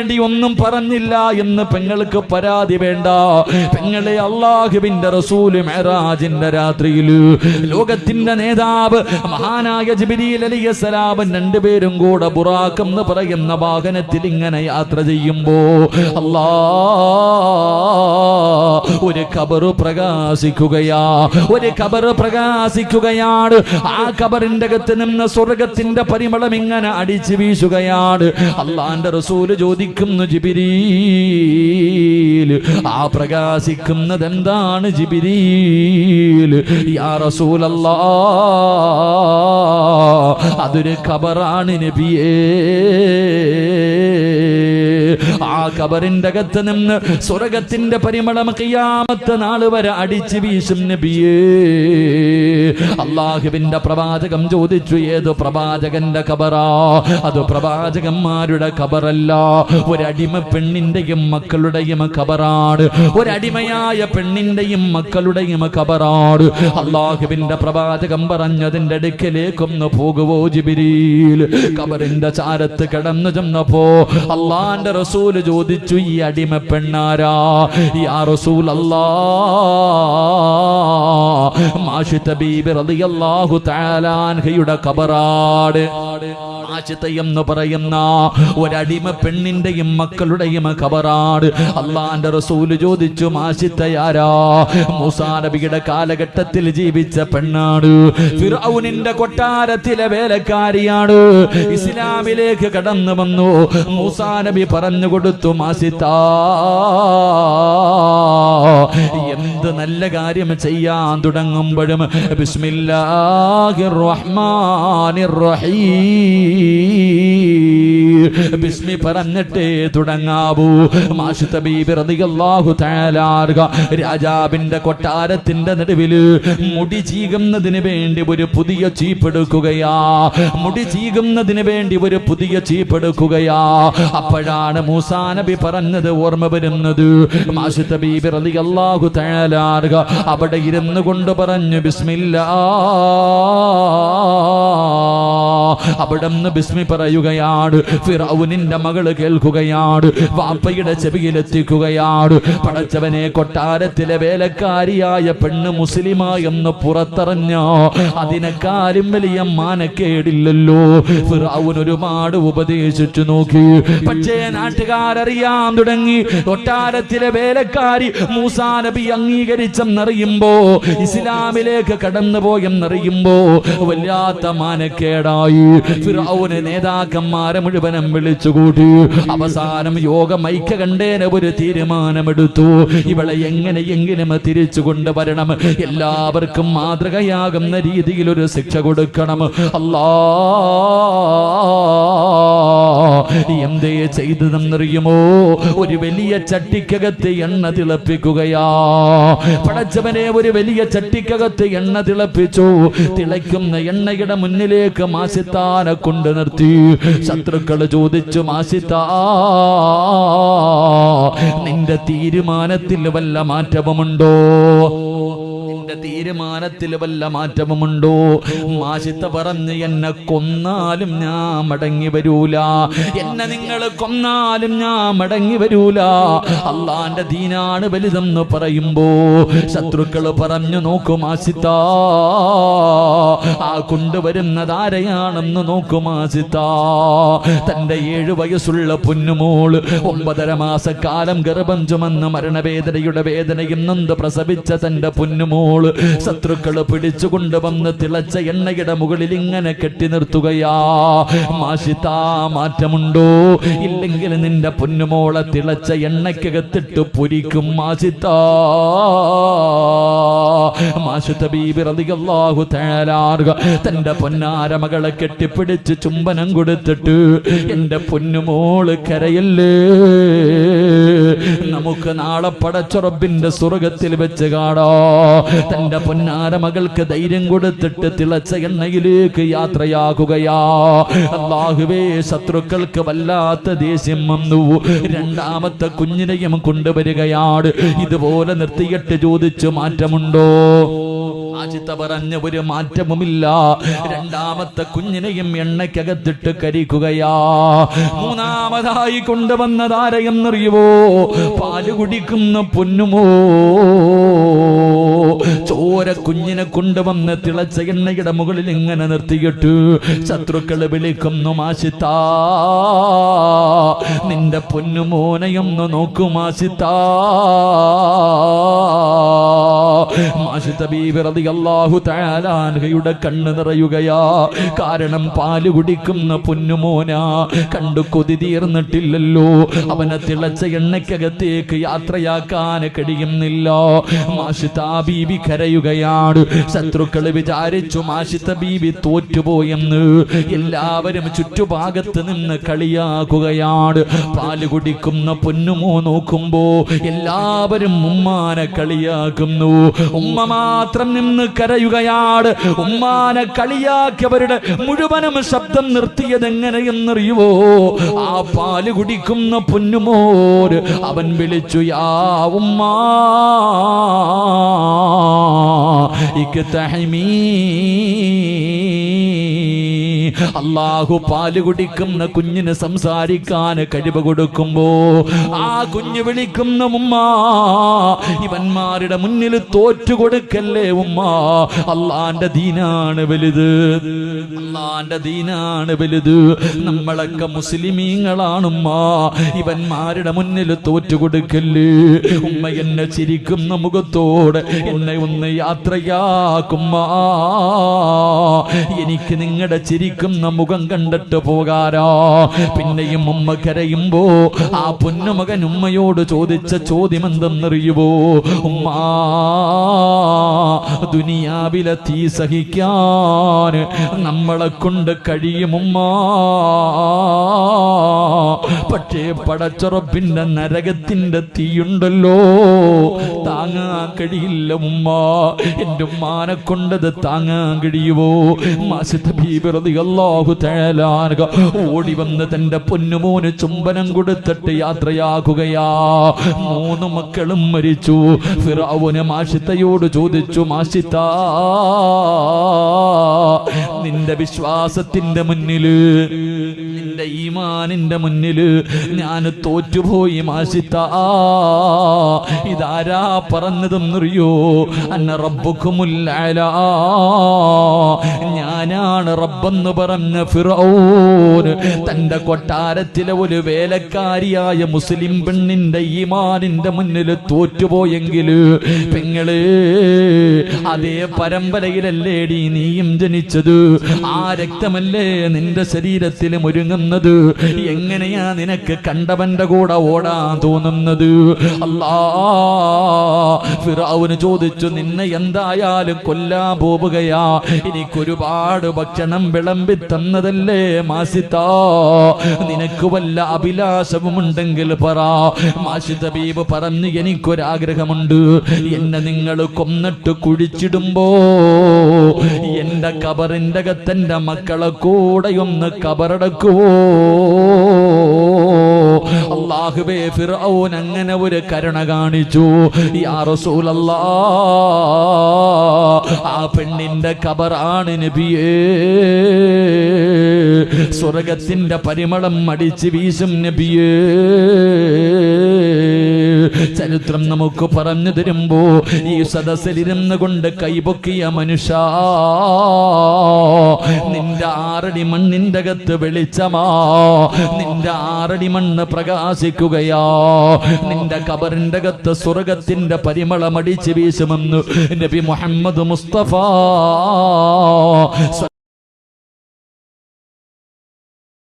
വേണ്ടി ഒന്നും പറഞ്ഞില്ല എന്ന് പെങ്ങൾക്ക് പരാതി വേണ്ട. പെങ്ങളെ, അല്ലാഹുവിന്റെ റസൂൽ മിഅ്റാജിന്റെ രാത്രിയിൽ ലോകത്തിന്റെ നേതാവ് മഹാനായ ജിബ്രീൽ അലൈഹിസ്സലാം രണ്ടുപേരും കൂടെ ബുറാഖ് എന്ന് പറയുന്ന വാഹനത്തിൽ ഇങ്ങനെ യാത്ര ചെയ്യുമ്പോ ഒരു ഖബറ് പ്രകാശിക്കുകയാ, ഒരു ഖബറ് പ്രകാശിക്കുകയാണ്. ആ ഖബറിന്റെ അകത്ത് നിന്ന് സ്വർഗത്തിന്റെ പരിമളം ഇങ്ങനെ അടിച്ചു വീശുകയാണ്. അല്ലാഹുവിന്റെ റസൂൽ ചോദിക്കുന്നു, ജിബ്രീൽ, ആ പ്രകാശിക്കുന്നത് എന്താണ് ജിബ്രീൽ? യാ റസൂലല്ലാഹ്, അതൊരു ഖബറാണ് നബിയേ. ആ ഖബറിന്റെ അകത്ത് നിന്ന് സ്വർഗത്തിന്റെ പരിമളം ഖിയാമത്ത് നാൾ വരെ അടിച്ചു വീശും നബിയേ. അല്ലാഹുവിന്റെ പ്രവാചകൻ ചോദിച്ചു, ഏത് പ്രവാചകന്റെ ഖബറാ? അത് പ്രവാചകന്മാരുടെ ഖബറല്ല, ഒരടിമ പെണ്ണിന്റെയും മക്കളുടെയും ഖബറാണ്. ഒരടിമയായ പെണ്ണിന്റെയും മക്കളുടെയും ഖബറാണ്. അല്ലാഹുവിന്റെ പ്രവാചകൻ പറഞ്ഞതിന്റെ അടുക്കലേക്കൊന്ന് പോകുവോ ജിബ്രീൽ? ഖബറിന്റെ ചാരത്ത് കിടന്നു ചെന്നപ്പോ അല്ലാഹുവിന്റെ റസൂൽ ചോദിച്ചു, ഈ അടിമ പെണ്ണാരാ? യാ റസൂലല്ലാഹ്, മാഷിത ബീബി റളിയല്ലാഹു തആല അൻഹയുടെ ഖബറാണ്. മാഷിത എന്ന് പറയുന്ന ഒരടിമ പെണ്ണിന്റെയും മക്കളുടെയും ഖബറാണ്. അല്ലാഹുവിന്റെ റസൂൽ ചോദിച്ചു, മാഷിതയാരാ? മൂസാ നബിയുടെ കാലഘട്ടത്തിൽ ജീവിച്ച പെണ്ണാണ്. ഫിർഔനിന്റെ കൊട്ടാരത്തിലെ വേലക്കാരിയാണ്. ഇസ്ലാമിലേക്ക് കടന്നു വന്നു. മൂസാ നബി പറഞ്ഞു കൊടുത്തു, മാഷിത, എന്ത് നല്ല കാര്യം ചെയ്യാൻ തുടങ്ങുമ്പോഴും ബിസ്മില്ലാഹിർ റഹ്മാനിർ റഹീം, ബിസ്മി പറഞ്ഞിട്ടേ തുടങ്ങാവൂ. മാഷിത ബീബി റളിയല്ലാഹു തആല രാജാവിന്റെ കൊട്ടാരത്തിന്റെ നടുവില് മുടി ചീകുന്നതിന് വേണ്ടി ഒരു പുതിയ ചീപ്പെടുക്കുകയാ. മുടി ചീകുന്നതിന് വേണ്ടി ഒരു പുതിയ ചീപ്പെടുക്കുകയാ. അപ്പോഴാണ് മൂസാ നബി പറഞ്ഞത് ഓർമ്മ വരുന്നത്. മാഷിത ബീബി റളിയല്ലാഹു തആല അവിടെ ഇരുന്നു കൊണ്ട് പറഞ്ഞു, ബിസ്മില്ലാ. അവിടുന്ന് ബിസ്മി പറയുകയാണ്. ഫിറഔനിന്റെ മകള് കേൾക്കുകയാണ്, വാപ്പയുടെ ചെവിയിലെത്തിക്കുകയാണ്. പടച്ചവനെ, കൊട്ടാരത്തിലെ വേലക്കാരിയായ പെണ്ണ് മുസ്ലിമായെന്ന് പുറത്തറിഞ്ഞോ അതിനെക്കാളും വലിയ മാനക്കേടില്ലല്ലോ. ഫിറഔൻ ഒരുപാട് ഉപദേശിച്ചു നോക്കി, പക്ഷേ നാട്ടുകാരറിയാൻ തുടങ്ങി. കൊട്ടാരത്തിലെ വേലക്കാരി മൂസാ നബി അംഗീകരിച്ചെന്നറിയുമ്പോ, ഇസ്ലാമിലേക്ക് കടന്നുപോയെന്നറിയുമ്പോ വല്ലാത്ത മാനക്കേടായി. ഫിറഔന് നേതാക്കന്മാരെ മുഴുവനും വിളിച്ചുകൂട്ടി. അവസാനം യോഗം ഐക്യ കണ്ടേന ഒരു തീരുമാനമെടുത്തു. ഇവളെ എങ്ങനെയെങ്കിലും തിരിച്ചു കൊണ്ടുവരണം, എല്ലാവർക്കും മാതൃകയാകുന്ന രീതിയിൽ ഒരു ശിക്ഷ കൊടുക്കണം. എന്തേ ചെയ്തതെന്നറിയുമോ? ഒരു വലിയ ചട്ടിക്കകത്ത് എണ്ണ തിളപ്പിക്കുകയാ. പടച്ചവനെ, ഒരു വലിയ ചട്ടിക്കകത്ത് എണ്ണ തിളപ്പിച്ചു. തിളയ്ക്കുന്ന എണ്ണയുടെ മുന്നിലേക്ക് മാസിത്താനെ കൊണ്ട് നിർത്തി. ശത്രുക്കൾ ചോദിച്ചു, മാസിത്താ, നിന്റെ തീരുമാനത്തിൽ വല്ല മാറ്റവുമുണ്ടോ? തീരുമാനത്തിൽ വല്ല മാറ്റവുമുണ്ടോ? മാഷിത്ത പറഞ്ഞ്, എന്നെ കൊന്നാലും ഞാൻ മടങ്ങി വരൂല, എന്നെ നിങ്ങൾ കൊന്നാലും ഞാൻ മടങ്ങി വരൂല, അള്ളാന്റെ ദീനാണ് വലുതെന്ന് പറയുമ്പോ ശത്രുക്കൾ പറഞ്ഞു, നോക്കൂ മാഷിത്ത, ആ കൊണ്ടുവരുന്നത് ആരെയാണെന്ന് നോക്കൂ മാഷിത്ത. തന്റെ 7 വയസ്സുള്ള പൊന്നുമോള് 9.5 മാസക്കാലം ഗർഭം ചുമന്ന് മരണവേദനയുടെ വേദനയും നൊന്ത് പ്രസവിച്ച തന്റെ പൊന്നുമോൾ ശത്രുക്കള് പിടിച്ചുകൊണ്ടുവന്ന് തിളച്ച എണ്ണയുടെ മുകളിൽ ഇങ്ങനെ കെട്ടി നിർത്തുകയാ. മാഷിത്താ, മാറ്റമുണ്ടോ? ഇല്ലെങ്കിൽ നിന്റെ പൊന്നുമോളെ തിളച്ച എണ്ണയ്ക്കകത്തിട്ട് പൊരിക്കും മാഷിത്താ. മാഷിത്ത ബീബി റളിയല്ലാഹു തആല തന്റെ പൊന്നാര മകളെ കെട്ടിപ്പിടിച്ച് ചുംബനം കൊടുത്തിട്ട്, എന്റെ പൊന്നുമോള് കരയല്ലേ, നമുക്ക് നാളെ പടച്ച റബ്ബിന്റെ സ്വർഗത്തിൽ വെച്ച് കാണാ. തന്റെ പൊന്നാര മകൾക്ക് ധൈര്യം കൊടുത്തിട്ട് തിളച്ച എണ്ണയിലേക്ക് യാത്രയാകുകയാ. അല്ലാഹുവേ, ശത്രുക്കൾക്ക് വല്ലാത്ത ദേഷ്യം വന്നു. 2ാമത്തെ കുഞ്ഞിനെയും കൊണ്ടുവരികയാണ്. ഇതുപോലെ നിർത്തിയിട്ട് ചോദിച്ചു, മാറ്റമുണ്ടോ? മാഷിത്ത പറഞ്ഞ ഒരു മാറ്റവുമില്ല. രണ്ടാമത്തെ കുഞ്ഞിനെയും എണ്ണയ്ക്കകത്തിട്ട് കരിക്കുകയാ. മൂന്നാമതായി കൊണ്ടുവന്നതാരെയെന്നറിയുവോ? പാല് കുടിക്കുന്ന പൊന്നുമോ. ചോര കുഞ്ഞിനെ കൊണ്ടുവന്ന് തിളച്ച എണ്ണയുടെ മുകളിൽ ഇങ്ങനെ നിർത്തിയിട്ട് ശത്രുക്കള് വിളിക്കുന്നു, മാഷിത്താ നിന്റെ പൊന്നുമോനെയൊന്ന് നോക്കൂ മാഷിത്താ. മാഷിത്ത ബീബി റളിയല്ലാഹു തആല അൻഹയുടെ കണ്ണ് നിറയുകയാ. കാരണം പാല് കുടിക്കുന്ന പൊന്നുമോനാ. കണ്ടു കൊതി തീർന്നിട്ടില്ലല്ലോ. അവനെ തിളച്ച എണ്ണയ്ക്കകത്തേക്ക് യാത്രയാക്കാൻ കഴിയുന്നില്ല. മാഷിത്ത ബീബി കരയുകയാണ്. ശത്രുക്കള് വിചാരിച്ചു മാഷിത്ത ബീബി തോറ്റുപോയെന്ന്. എല്ലാവരും ചുറ്റുഭാഗത്ത് നിന്ന് കളിയാക്കുകയാണ്. പാല് കുടിക്കുന്ന പൊന്നുമോ നോക്കുമ്പോ എല്ലാവരും ഉമ്മാനെ കളിയാക്കുന്നു. ഉമ്മ മാത്രം നിന്ന് കരയുകയാണ്. ഉമ്മാനെ കളിയാക്കിയവരുടെ മുഴുവനും ശബ്ദം നിർത്തിയത് എങ്ങനെയെന്നറിയുവോ? ആ പാല് കുടിക്കുന്ന പൊന്നുമോര് അവൻ വിളിച്ചു, യാ ഉമ്മാ ഇക്തഹമീ. അല്ലാഹു പാല് കുടിക്കുന്ന കുഞ്ഞിന് സംസാരിക്കാൻ കഴിവ് കൊടുക്കുമ്പോ ആ കുഞ്ഞ് വിളിക്കുന്ന ഉമ്മ, ഇവന്മാരുടെ മുന്നിൽ തോറ്റു കൊടുക്കല്ലേ ഉമ്മ. അള്ളാന്റെ ദീനാണ് വലുത്, അള്ളാന്റെ ദീനാണ് വലുത്. നമ്മളൊക്കെ മുസ്ലിമീങ്ങളാണുമ്മ, ഇവന്മാരുടെ മുന്നിൽ തോറ്റു കൊടുക്കല്ലേ ഉമ്മ. എന്നെ ചിരിക്കുന്ന മുഖത്തോടെ എന്നെ ഒന്ന് യാത്രയാക്കുമ്മ. എനിക്ക് നിങ്ങളുടെ ചിരിക്കുന്ന മുഖം കണ്ടിട്ട് പോകാരോ. പിന്നെയും ഉമ്മ കരയുമ്പോ ആ പൊന്നുമകൻ ഉമ്മയോട് ചോദിച്ച ചോദ്യം എന്തെന്നറിയുവോ? ഉമ്മാ, ദുനിയാവിലെ തീ സഹിക്കാൻ നമ്മളെ കൊണ്ട് കഴിയുമുമ്മാ. പക്ഷേ പടച്ചുറപ്പിന്റെ നരകത്തിന്റെ തീയുണ്ടല്ലോ, താങ്ങാൻ കഴിയില്ല ഉമ്മ. എന്റെ ഉമ്മാനെ കൊണ്ടത് താങ്ങാൻ കഴിയുവോ? മാഷിത്ത ബീബി റളിയല്ലാഹു തആല അൻഹ ഓടി വന്ന് തന്റെ പൊന്നുമോന് ചുംബനം കൊടുത്തിട്ട് യാത്രയാക്കുകയാ. 3 മക്കളും മരിച്ചു. ഫിറഔന് മാഷിത്തയോട് ചോദിച്ചു, മാഷിത്താ നിന്റെ വിശ്വാസത്തിന്റെ മുന്നില്, നിന്റെ ഈമാനിന്റെ മുന്നില് ഞാൻ തോറ്റുപോയി മാഷിത്താ. ഇതാരാ പറഞ്ഞതെന്നറിയോ? അന്ന റബ്ബുക്കുമുൽ അലാ, ഞാനാണ് റബ്ബെന്ന് പറഞ്ഞ ഫിറഔന് തന്റെ കൊട്ടാരത്തിലെ ഒരു വേലക്കാരിയായ മുസ്ലിം പെണ്ണിന്റെ ഈമാനിന്റെ മുന്നിൽ തോറ്റുപോയെങ്കിൽ പെങ്ങള് അതേ പരമ്പരയിലല്ലേടി നീയും ജനിച്ചത്? ആ രക്തമല്ലേ നിന്റെ ശരീരത്തിൽ ഒരുങ്ങുന്നത്? എങ്ങനെയാ നിനക്ക് കണ്ടവന്റെ കൂടെ ഓടാൻ തോന്നുന്നത്? അല്ലാ, ഫിറഔന് ചോദിച്ചു, നിന്നെ എന്തായാലും കൊല്ലാൻ പോവുകയാ. എനിക്കൊരുപാട് ഭക്ഷണം വിളമ്പി തന്നതല്ലേ മാഷിത്താ, നിനക്ക് വല്ല അഭിലാഷവുമുണ്ടെങ്കിൽ പറ. മാഷിത്ത ബീബി പറഞ്ഞു, എനിക്കൊരാഗ്രഹമുണ്ട്. എന്നെ നിങ്ങൾ കൊന്നിട്ട് കുഴിച്ചിടുമ്പോ എന്റെ കബറിന്റെ അകത്തെന്റെ മക്കളെ കൂടെ ഒന്ന് കബറടക്കുവോ? അല്ലാഹുവേ, ഫിർഔൻ അങ്ങനെ ഒരു കരുണ കാണിച്ചു. യാ റസൂലല്ലാഹ്, ആ പെണ്ണിന്റെ കബറാണ് നബിയേ. സ്വർഗത്തിന്റെ പരിമളം അടിച്ച് വീശും നബിയേ. ചരിത്രം നമുക്ക് പറഞ്ഞു തരുമ്പോ ഈ സദസ്സിലിരുന്ന് കൊണ്ട് കൈപൊക്കിയ മനുഷ്യ, നിന്റെ 6 അടി മണ്ണിന്റെ അകത്ത് വെളിച്ചമാ, നിന്റെ 6 അടി മണ്ണ് പ്രകാശിക്കുകയാ. നിന്റെ കബറിന്റെ അകത്ത് സ്വർഗത്തിന്റെ പരിമളം അടിച്ച് വീശുമെന്ന് നബി മുഹമ്മദ് മുസ്തഫ